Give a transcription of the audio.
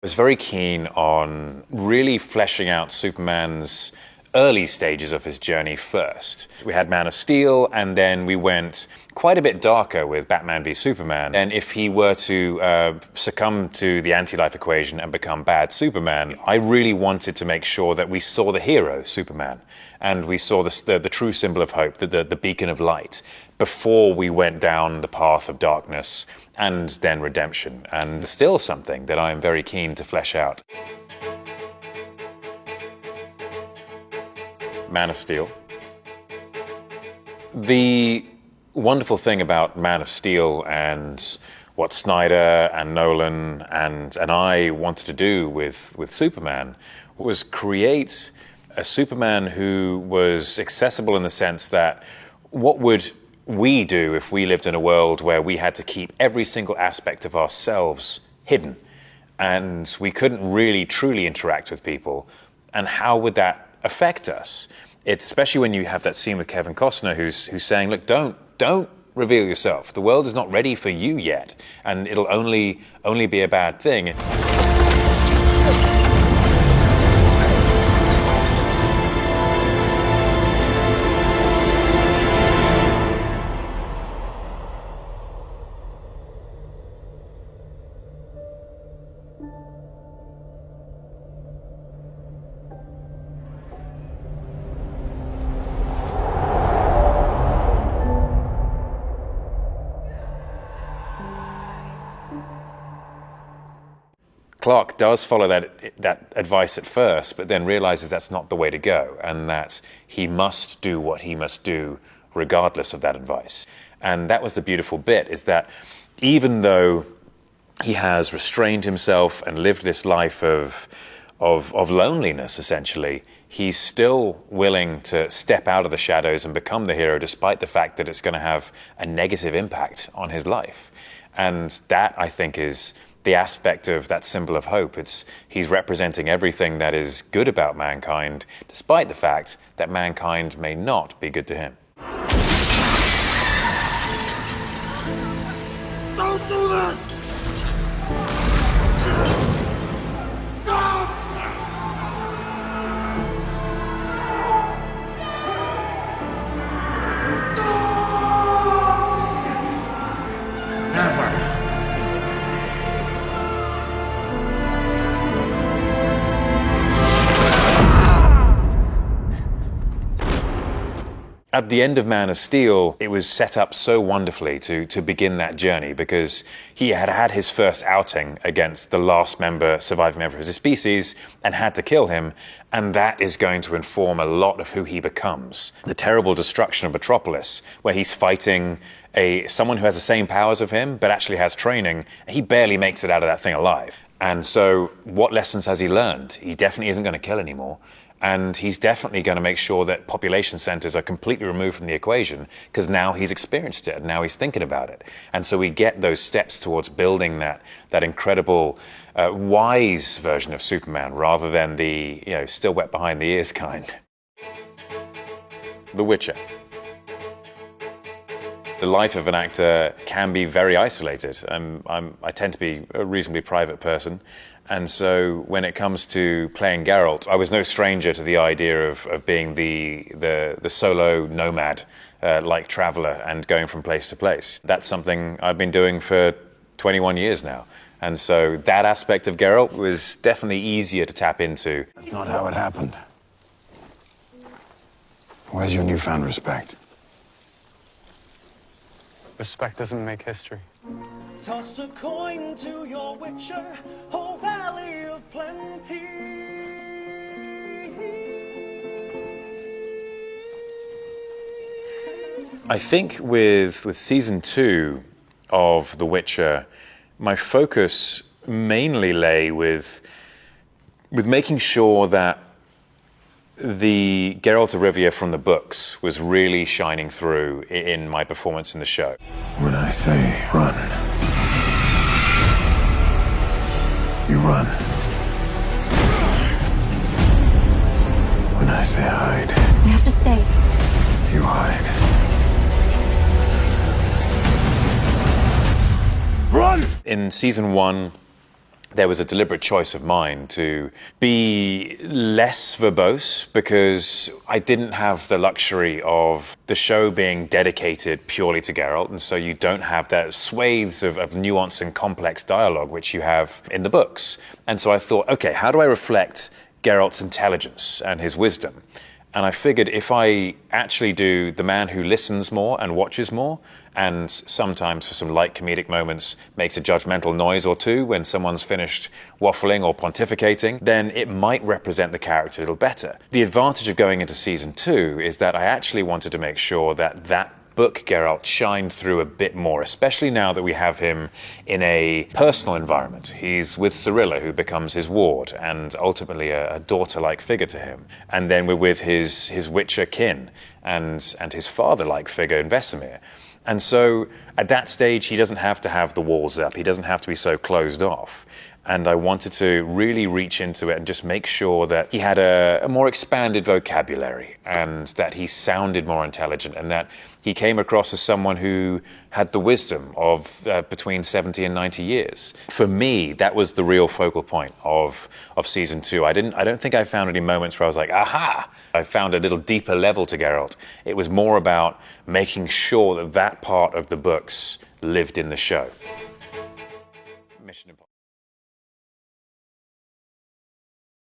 was very keen on really fleshing out Superman's early stages of his journey first. We had Man of Steel, and then we went quite a bit darker with Batman v Superman. And if he were to succumb to the anti-life equation and become bad Superman, I really wanted to make sure that we saw the hero, Superman, and we saw the true symbol of hope, the beacon of light, before we went down the path of darkness and then redemption. And still something that I'm very keen to flesh out. Man of Steel. The wonderful thing about Man of Steel and what Snyder and Nolan and I wanted to do with Superman was create a Superman who was accessible in the sense that what would we do if we lived in a world where we had to keep every single aspect of ourselves hidden and we couldn't really truly interact with people, and how would that affect us? It's especially when you have that scene with Kevin Costner who's saying, look, don't reveal yourself. The world is not ready for you yet, and it'll only be a bad thing. Clark does follow that advice at first, but then realizes that's not the way to go, and that he must do what he must do regardless of that advice. And that was the beautiful bit, is that even though he has restrained himself and lived this life of loneliness, essentially, he's still willing to step out of the shadows and become the hero, despite the fact that it's going to have a negative impact on his life. And that, I think, is the aspect of that symbol of hope. He's representing everything that is good about mankind, despite the fact that mankind may not be good to him. Don't do this! Stop! Never. At the end of Man of Steel, it was set up so wonderfully to begin that journey, because he had had his first outing against the last surviving member of his species, and had to kill him, and that is going to inform a lot of who he becomes. The terrible destruction of Metropolis, where he's fighting someone who has the same powers of him, but actually has training, he barely makes it out of that thing alive. And so, what lessons has he learned? He definitely isn't going to kill anymore. And he's definitely going to make sure that population centers are completely removed from the equation, because now he's experienced it, and now he's thinking about it. And so we get those steps towards building that incredible, wise version of Superman, rather than the, still wet behind the ears kind. The Witcher. The life of an actor can be very isolated. I tend to be a reasonably private person. And so when it comes to playing Geralt, I was no stranger to the idea of being the solo nomad, like traveler, and going from place to place. That's something I've been doing for 21 years now. And so that aspect of Geralt was definitely easier to tap into. That's not how it happened. Where's your newfound respect? Respect doesn't make history. Toss a coin to your witcher, oh valley of plenty. I think with season 2 of The Witcher, my focus mainly lay with making sure that the Geralt of Rivia from the books was really shining through in my performance in the show. When I say run, you run. When I say hide, We have to stay. you hide. Run! In season 1, there was a deliberate choice of mine to be less verbose because I didn't have the luxury of the show being dedicated purely to Geralt, and so you don't have that swathes of nuance and complex dialogue which you have in the books. And so I thought, okay, how do I reflect Geralt's intelligence and his wisdom? And I figured if I actually do the man who listens more and watches more, and sometimes for some light comedic moments makes a judgmental noise or two when someone's finished waffling or pontificating, then it might represent the character a little better. The advantage of going into season 2 is that I actually wanted to make sure that that book Geralt shined through a bit more, especially now that we have him in a personal environment. He's with Cirilla, who becomes his ward and ultimately a daughter-like figure to him. And then we're with his Witcher kin and his father-like figure in Vesemir. And so at that stage, he doesn't have to have the walls up. He doesn't have to be so closed off. And I wanted to really reach into it and just make sure that he had a more expanded vocabulary and that he sounded more intelligent and that he came across as someone who had the wisdom of between 70 and 90 years. For me, that was the real focal point of season 2. I don't think I found any moments where I was like, aha! I found a little deeper level to Geralt. It was more about making sure that that part of the books lived in the show. Mission Impossible.